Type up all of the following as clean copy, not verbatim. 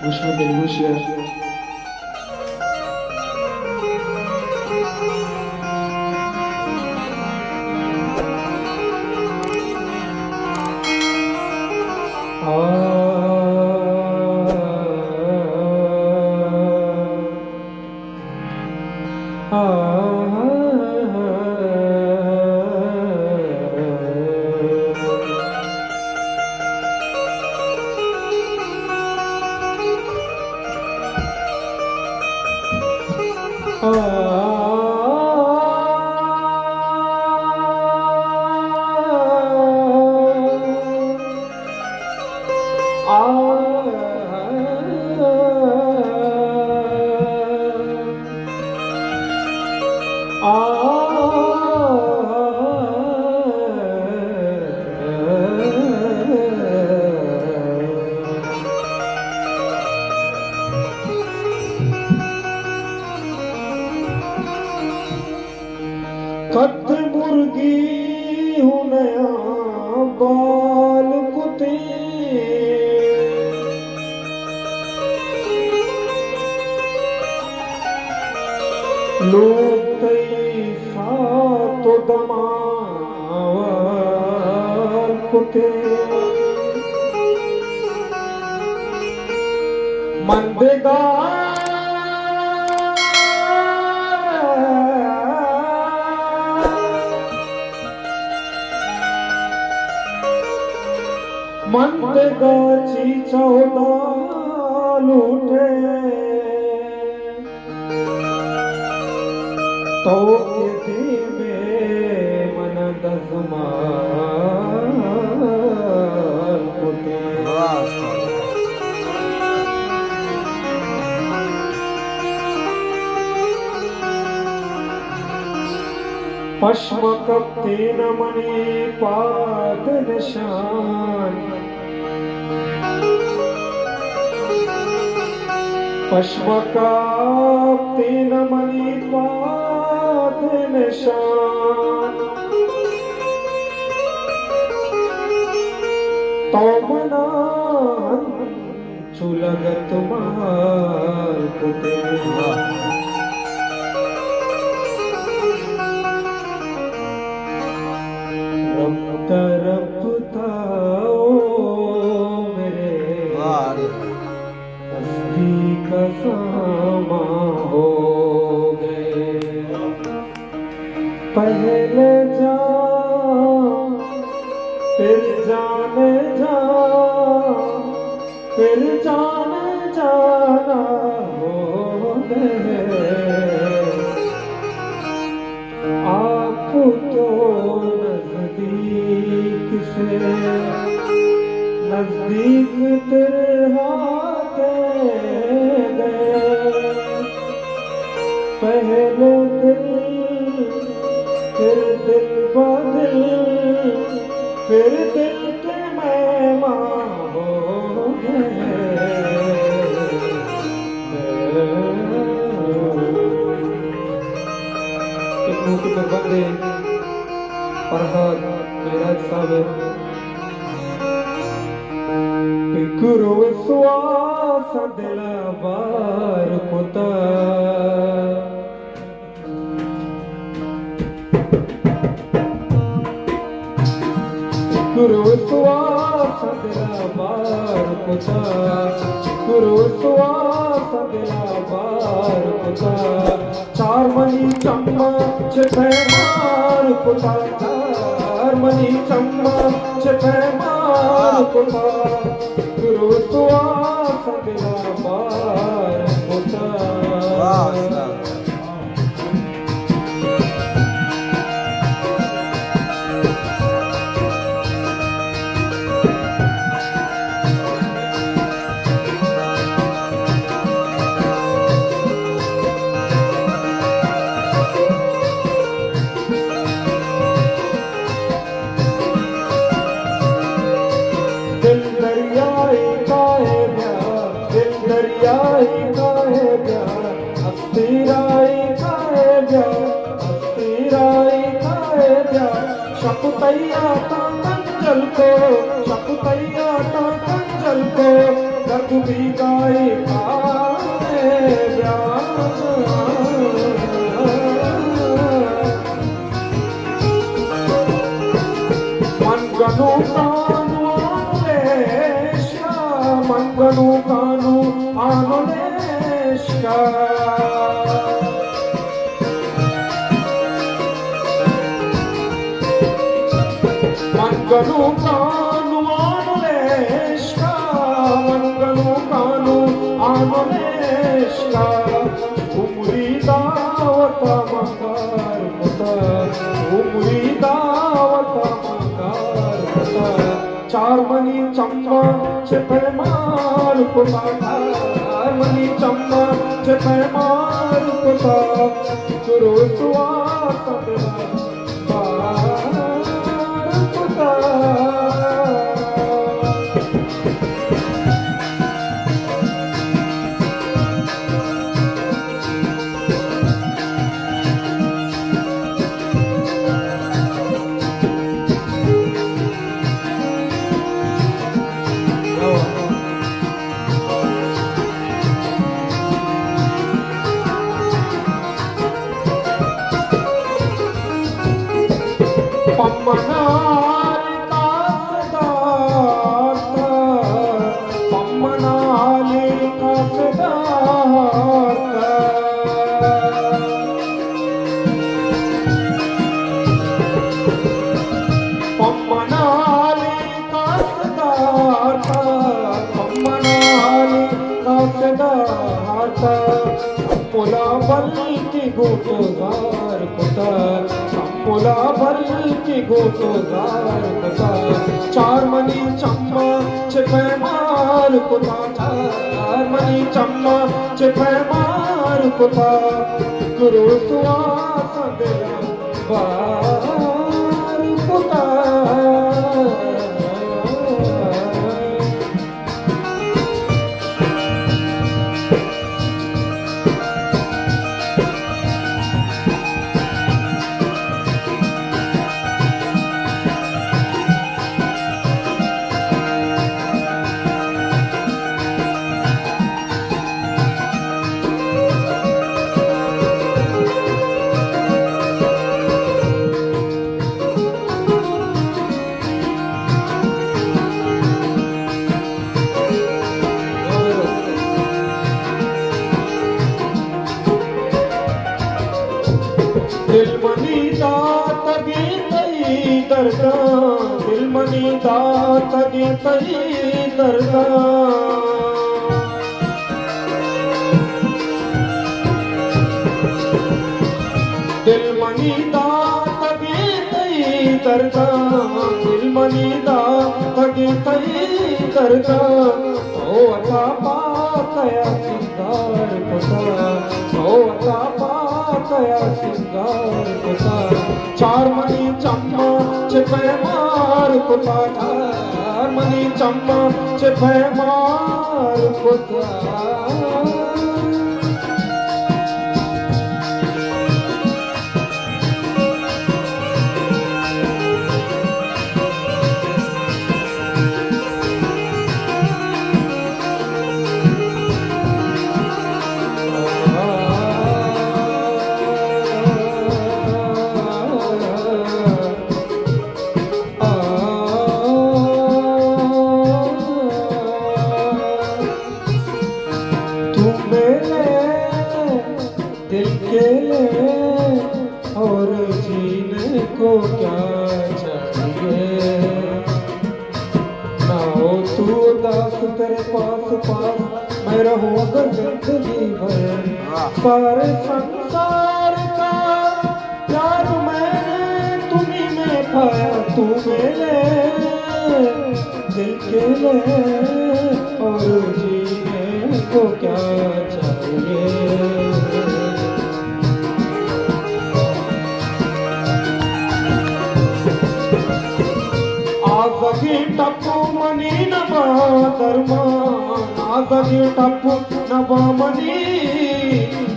Mushma Delicious. कद मुर्गी हुनया बाल कुते लोग तई सातो दमाल कुते मंदेगा मंद गाची चौदा लूटे तो के देवे मन दसमाल कुटे पश्म कप्ते न मने पाद निशान पश्म कप्ते न मने पाद निशान तो मना चुलगत मार कुटे तरफता मेरे हस्ती का सामा हो गए पहले जा फिर जाने जा फिर जाने जाना हो गए आप तो नजदीक तेरे हाथ गए पहले दिल फिर दिल बदल फिर दिल के मेहमान हो गए एक बंदे फरहाद मेराज साहब पिकरो स्वास दिला बार पुता पिकरो स्वास दिला बार पुता पिकरो स्वास दिला बार पुता चार मनी चम्मच मार पुता चार मनी चम्मच मार पुता गुरु स्वास दिला बार पुता शकुतैया ता कंजल को रघुबी गाए मंगनु कानु आनुलेशा मंगनु कानु आनुलेशा मंगनु कानु आनुलेशा मंगनु कानु आनुलेशा उमरी दावत मंगार मुता उमरी दावत मंगार मुता चार मनी चम्मा छे मार कुता चार मनी चम्मा छे मार कुता गुरु सुवास बार कुता पम्मनाली कासदाता पम्मनाली कासदाता पम्मनाली कासदाता पम्मनाली कासदाता मुला बल की गोटोदार कुता मुला बल की गोटोदार कुता चार मनी चम्मा छे मार कुता चार मनी चम्मा छे मार कुता गुरु सुवास देला बार कुता दिल मनी दात गीतई दरगा दिल मनी दात गीतई दरगा दिल मनी दात गीतई दरगा दिल मनी दात गीतई दरगा ओ अता पातया सिंगार कुता ओ अता पातया सिंगार कुता चार मनी चम्मा छे मार कुता चार मनी चम्मा छे मार कुता दिल के और जीने को क्या चाहिए ना हो तू उदास तेरे पास मैं रहूँगा जिंदगी भर सारे संसार का प्यार मैंने तुम्हीं में पाया तू मेरे दिल के और जीने को क्या चाहिए आजगी टप्पू मनी नबा धर्मा आजगी टप्पू नबा मनी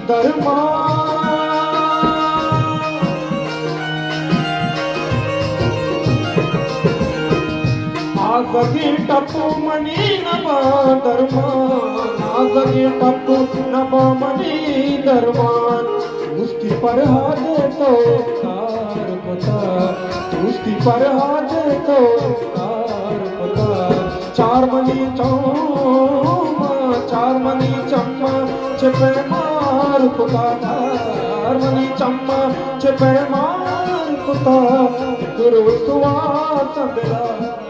धर्मा सगी टप्पू मनी नबा दरमान ना सगी टप्पू नबा मनी दरमान मुस्ती पर हाथ तो कार पता मुस्ती पर हाथ तो कार पता चार मनी चम्मा चिपे मार पुता चार मनी चम्मा चिपे मार पुता गुरु सुवास दिला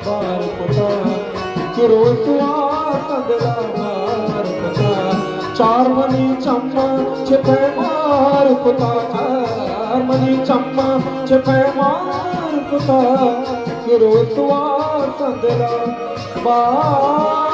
बार पुता गुरु सुवास दिला बार पुता चार मनी चम्मा चिपे मार पुता चार मनी चम्मा चिपे मार पुता गुरु सुवास दिला बार